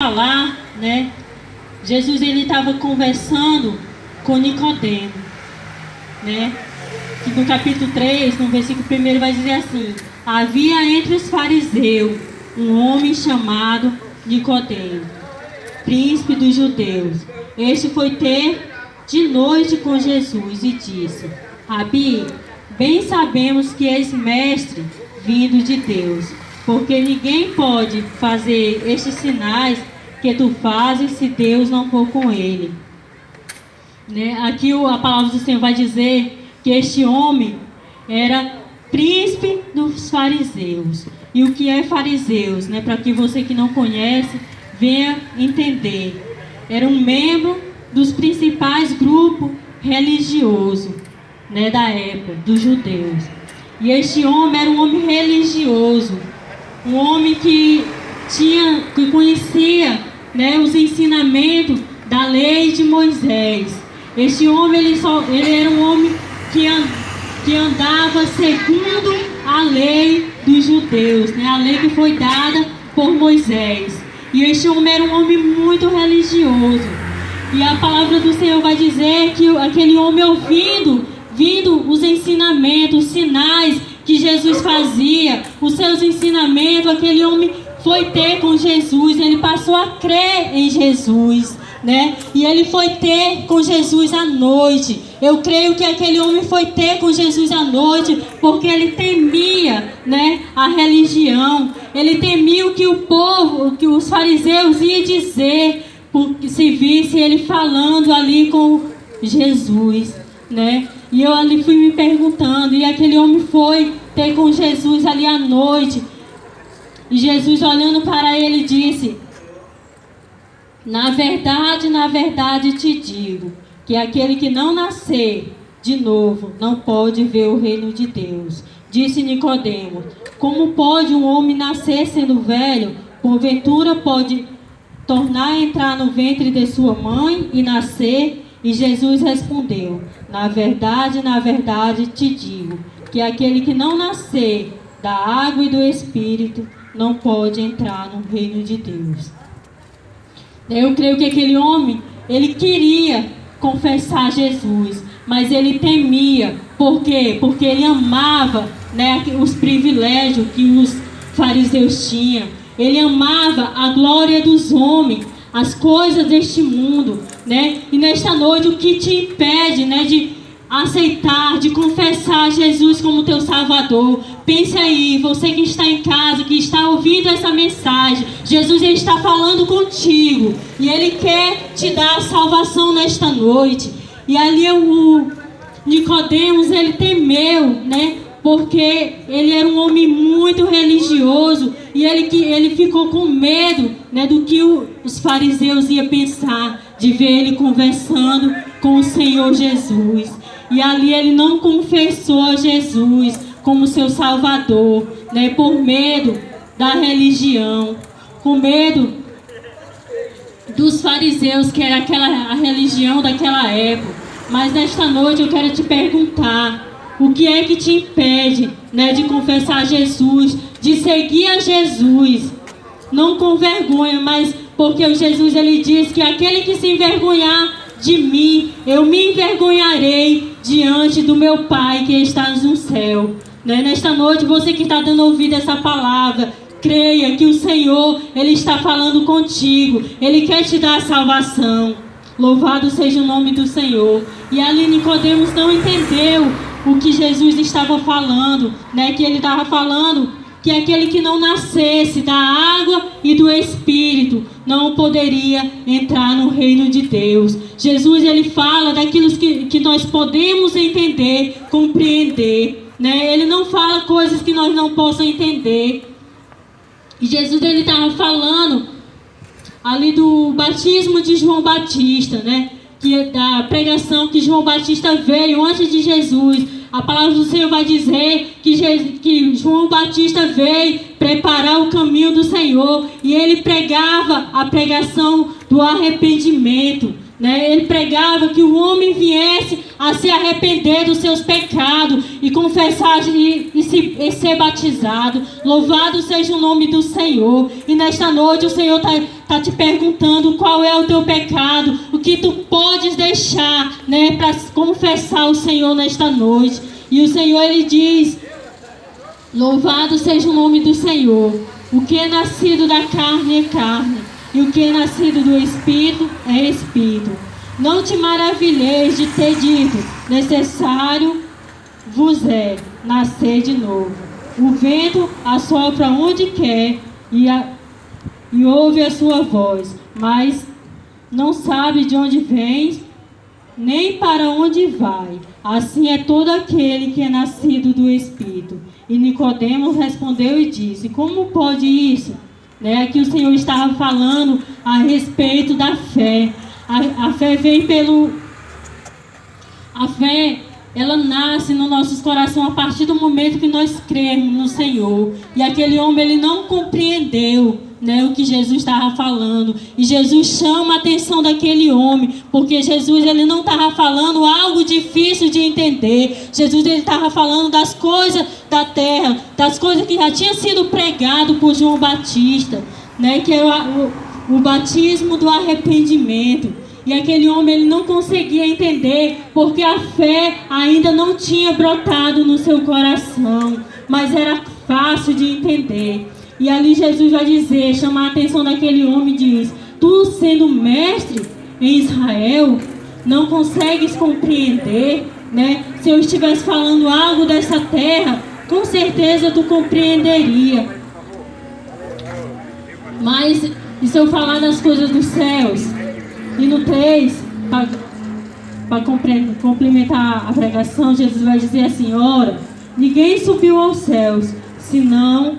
falar, né? Jesus ele estava conversando com Nicodemo, né? Que no capítulo 3, no versículo 1 vai dizer assim: havia entre os fariseus um homem chamado Nicodemo, príncipe dos judeus. Este foi ter de noite com Jesus e disse: Rabi, bem sabemos que és mestre vindo de Deus, porque ninguém pode fazer estes sinais que tu fazes se Deus não for com ele. Né? Aqui a palavra do Senhor vai dizer que este homem era príncipe dos fariseus. E o que é fariseus? Né? Para que você que não conhece venha entender. Era um membro dos principais grupos religiosos, né, da época, dos judeus. E este homem era um homem religioso, um homem que conhecia, né, os ensinamentos da lei de Moisés. Este homem ele era um homem que andava segundo a lei dos judeus, né, a lei que foi dada por Moisés. E este homem era um homem muito religioso. E a palavra do Senhor vai dizer que aquele homem vindo os ensinamentos, os sinais que Jesus fazia, os seus ensinamentos, aquele homem foi ter com Jesus, ele passou a crer em Jesus, né? E ele foi ter com Jesus à noite. Eu creio que aquele homem foi ter com Jesus à noite porque ele temia, né, a religião. Ele temia o que o povo, o que os fariseus iam dizer se visse ele falando ali com Jesus, né? E eu ali fui me perguntando, e aquele homem foi ter com Jesus ali à noite. E Jesus, olhando para ele, disse: na verdade te digo, que aquele que não nascer de novo não pode ver o reino de Deus. Disse Nicodemo: como pode um homem nascer sendo velho? Porventura pode tornar a entrar no ventre de sua mãe e nascer? E Jesus respondeu: na verdade te digo, que aquele que não nascer da água e do Espírito não pode entrar no reino de Deus. Eu creio que aquele homem, ele queria confessar Jesus, mas ele temia. Por quê? Porque ele amava, né, os privilégios que os fariseus tinham. Ele amava a glória dos homens, as coisas deste mundo, né? E nesta noite, o que te impede, né, de aceitar, de confessar Jesus como teu Salvador? Pense aí, você que está em casa, que está ouvindo essa mensagem, Jesus ele está falando contigo e ele quer te dar a salvação nesta noite. E ali o Nicodemos, ele temeu, né? Porque ele era um homem muito religioso e ele ficou com medo, né, do que os fariseus iam pensar, de ver ele conversando com o Senhor Jesus. E ali ele não confessou a Jesus como seu Salvador, né, por medo da religião, com medo dos fariseus, que era a religião daquela época. Mas nesta noite eu quero te perguntar: o que é que te impede, né, de confessar Jesus, de seguir a Jesus? Não com vergonha, mas porque o Jesus ele diz que aquele que se envergonhar de mim, eu me envergonharei diante do meu Pai que está no céu. Né? Nesta noite, você que está dando ouvido a essa palavra, creia que o Senhor ele está falando contigo. Ele quer te dar a salvação. Louvado seja o nome do Senhor. E ali Nicodemos não entendeu o que Jesus estava falando, né? Que ele estava falando que aquele que não nascesse da água e do Espírito não poderia entrar no reino de Deus. Jesus ele fala daquilo que nós podemos entender, compreender, né? Ele não fala coisas que nós não possamos entender. E Jesus ele estava falando ali do batismo de João Batista, né? Que da pregação que João Batista veio antes de Jesus. A palavra do Senhor vai dizer que João Batista veio preparar o caminho do Senhor. E ele pregava a pregação do arrependimento, né? Ele pregava que o homem viesse a se arrepender dos seus pecados e confessar e ser batizado. Louvado seja o nome do Senhor. E nesta noite o Senhor está te perguntando qual é o teu pecado, o que tu podes deixar, né, para confessar o Senhor nesta noite. E o Senhor, ele diz: louvado seja o nome do Senhor. O que é nascido da carne é carne, e o que é nascido do Espírito é Espírito. Não te maravilheis de ter dito: necessário vos é nascer de novo. O vento assopra onde quer e ouve a sua voz, mas não sabe de onde vem, nem para onde vai. Assim é todo aquele que é nascido do Espírito. E Nicodemos respondeu e disse: como pode isso? Aqui o Senhor estava falando a respeito da fé. A fé vem A fé, ela nasce nos nossos corações a partir do momento que nós cremos no Senhor. E aquele homem, ele não compreendeu, o que Jesus estava falando. E Jesus chama a atenção daquele homem, porque Jesus, ele não estava falando algo difícil de entender. Jesus, ele estava falando das coisas da terra, das coisas que já tinham sido pregado por João Batista, que é o batismo do arrependimento. E aquele homem, ele não conseguia entender, porque a fé ainda não tinha brotado no seu coração, mas era fácil de entender. E ali Jesus vai dizer, chamar a atenção daquele homem e diz: tu, sendo mestre em Israel, não consegues compreender, Se eu estivesse falando algo dessa terra, com certeza tu compreenderia. Mas, e se eu falar das coisas dos céus? E no 3, para complementar a pregação, Jesus vai dizer assim: ora, ninguém subiu aos céus, senão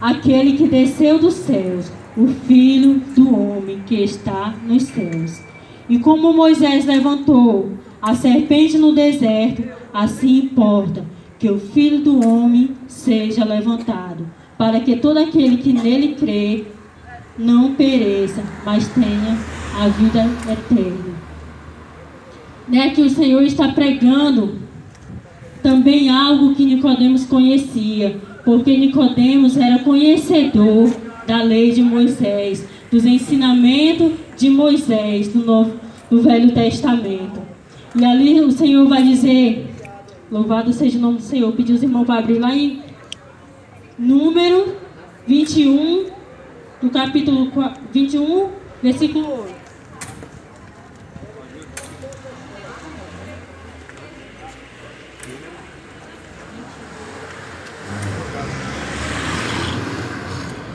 aquele que desceu dos céus, o Filho do Homem que está nos céus. E como Moisés levantou a serpente no deserto, assim importa que o Filho do Homem seja levantado, para que todo aquele que nele crê não pereça, mas tenha a vida eterna. Que o Senhor está pregando também algo que Nicodemos conhecia, porque Nicodemos era conhecedor da lei de Moisés, dos ensinamentos de Moisés do Velho Testamento. E ali o Senhor vai dizer, louvado seja o nome do Senhor, pediu os irmãos para abrir lá em Número 21, do capítulo 21, versículo 8.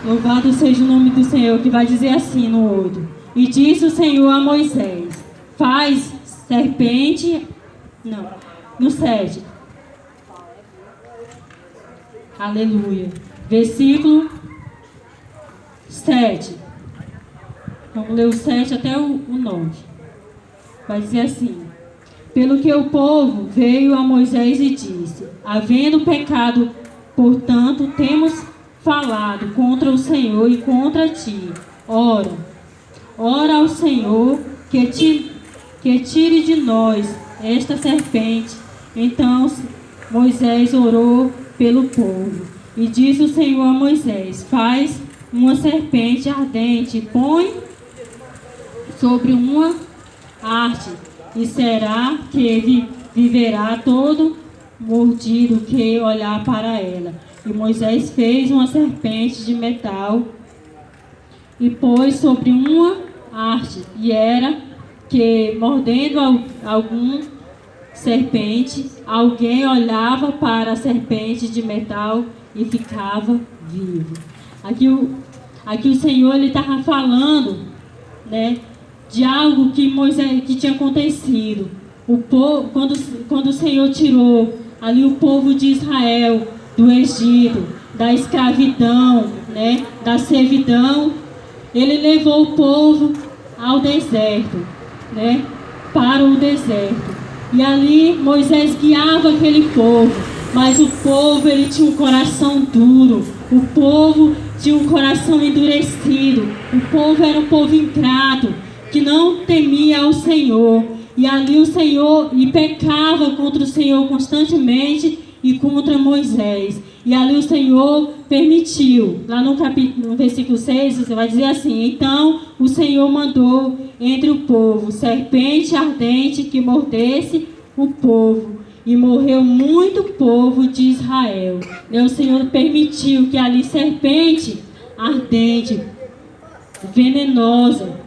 Louvado seja o nome do Senhor, que vai dizer assim no 8. E disse o Senhor a Moisés: faz serpente... Não, no 7. Aleluia. Versículo 7. Vamos ler o 7 até o 9. Vai dizer assim: pelo que o povo veio a Moisés e disse: havendo pecado, portanto, temos falado contra o Senhor e contra ti. Ora ao Senhor que tire de nós esta serpente. Então Moisés orou pelo povo. E disse o Senhor a Moisés: faz uma serpente ardente e põe sobre uma haste, e será que viverá todo mordido que olhar para ela. E Moisés fez uma serpente de metal e pôs sobre uma haste, e era que, mordendo algum serpente, alguém olhava para a serpente de metal e ficava vivo. Aqui o Senhor, ele estava falando, de algo que tinha acontecido. O povo, quando o Senhor tirou ali o povo de Israel do Egito, da escravidão, da servidão, ele levou o povo ao deserto, para o deserto. E ali Moisés guiava aquele povo, mas o povo, ele tinha um coração duro, o povo tinha um coração endurecido, o povo era um povo ingrato, que não temia ao Senhor. E ali o Senhor, e pecava contra o Senhor constantemente e contra Moisés. E ali o Senhor permitiu. Lá no versículo 6, você vai dizer assim: então o Senhor mandou entre o povo serpente ardente que mordesse o povo. E morreu muito povo de Israel. E o Senhor permitiu que ali serpente ardente, venenosa,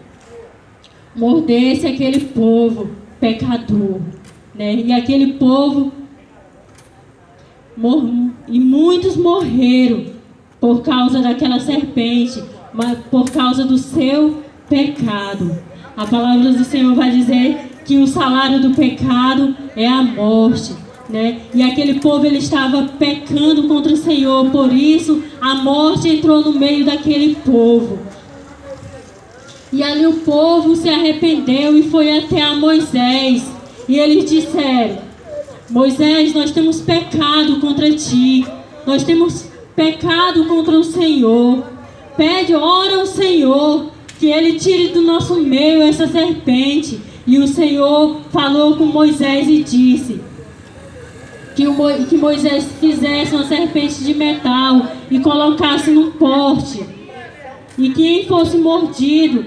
mordesse aquele povo pecador, né? E aquele povo e muitos morreram por causa daquela serpente, mas por causa do seu pecado. A palavra do Senhor vai dizer que o salário do pecado é a morte, né? E aquele povo, ele estava pecando contra o Senhor, por isso a morte entrou no meio daquele povo. E ali o povo se arrependeu e foi até a Moisés. E eles disseram: Moisés, nós temos pecado contra ti. Nós temos pecado contra o Senhor. Ora ao Senhor que ele tire do nosso meio essa serpente. E o Senhor falou com Moisés e disse que Moisés fizesse uma serpente de metal e colocasse num poste. E quem fosse mordido,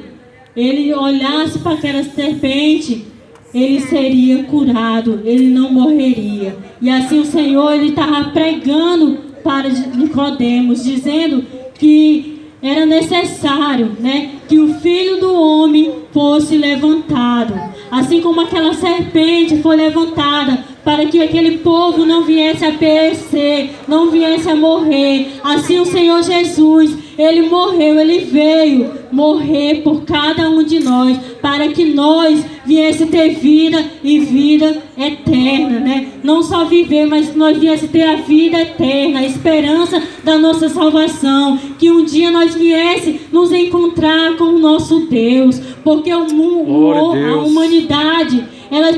ele olhasse para aquela serpente, ele seria curado, ele não morreria. E assim o Senhor, ele estava pregando para Nicodemos, dizendo que era necessário, né, que o Filho do Homem fosse levantado. Assim como aquela serpente foi levantada para que aquele povo não viesse a perecer, não viesse a morrer. Assim o Senhor Jesus, ele morreu, ele veio morrer por cada um de nós, para que nós viesse ter vida e vida eterna, né? Não só viver, mas nós viesse ter a vida eterna, a esperança da nossa salvação, que um dia nós viesse nos encontrar com o nosso Deus, porque a humanidade, ela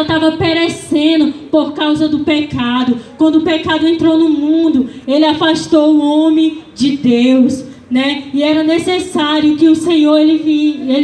estava perecendo por causa do pecado. Quando o pecado entrou no mundo, ele afastou o homem de Deus, né? E era necessário que o Senhor ele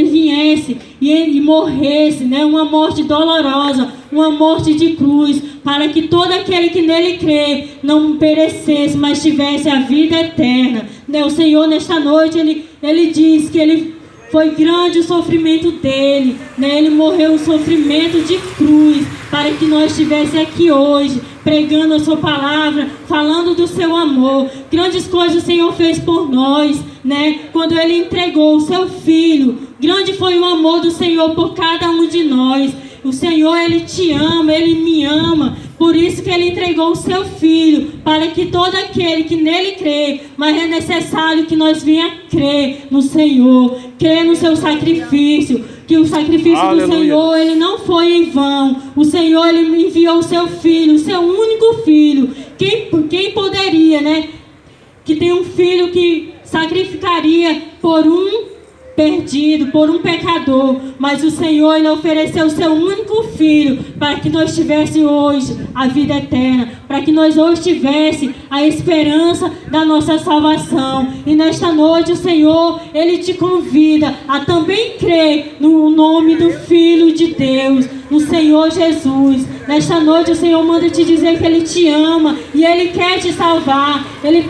viesse e morresse, né? Uma morte dolorosa, uma morte de cruz, para que todo aquele que nele crê não perecesse, mas tivesse a vida eterna, né? O Senhor, nesta noite, ele diz que foi grande o sofrimento dele, né? Ele morreu um sofrimento de cruz, para que nós estivéssemos aqui hoje, pregando a sua palavra, falando do seu amor. Grandes coisas o Senhor fez por nós, né? Quando ele entregou o seu Filho, grande foi o amor do Senhor por cada um de nós. O Senhor, ele te ama, ele me ama. Por isso que ele entregou o seu Filho, para que todo aquele que nele crê, mas é necessário que nós venhamos crer no Senhor, crer no seu sacrifício, que o sacrifício Aleluia. Do Senhor, ele não foi em vão. O Senhor, ele enviou o seu Filho, o seu único Filho. Quem poderia, né? Que tem um filho que sacrificaria por um perdido, por um pecador, mas o Senhor, ele ofereceu o seu único Filho para que nós tivéssemos hoje a vida eterna, para que nós hoje tivéssemos a esperança da nossa salvação. E nesta noite o Senhor, ele te convida a também crer no nome do Filho de Deus, no Senhor Jesus. Nesta noite o Senhor manda te dizer que ele te ama e ele quer te salvar. Ele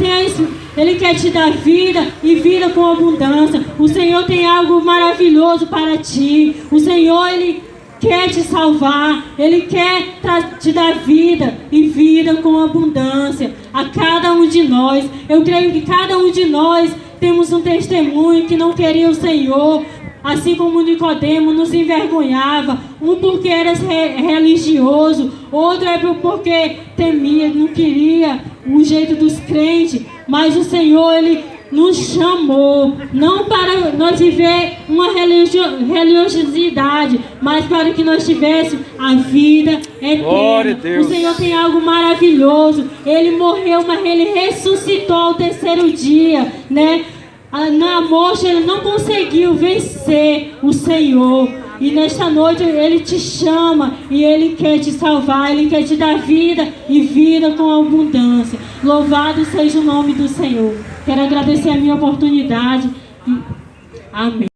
quer te dar vida e vida com abundância. O Senhor tem algo maravilhoso para ti. O Senhor, ele quer te salvar. Ele quer te dar vida e vida com abundância a cada um de nós. Eu creio que cada um de nós temos um testemunho que não queria o Senhor. Assim como Nicodemo nos envergonhava, um porque era religioso, outro é porque temia, não queria o jeito dos crentes, mas o Senhor, ele nos chamou, não para nós viver uma religiosidade, mas para que nós tivéssemos a vida eterna. O Senhor tem algo maravilhoso, ele morreu, mas ele ressuscitou ao terceiro dia, né? Na morte ele não conseguiu vencer o Senhor. E nesta noite ele te chama e ele quer te salvar, ele quer te dar vida e vida com abundância. Louvado seja o nome do Senhor. Quero agradecer a minha oportunidade Amém.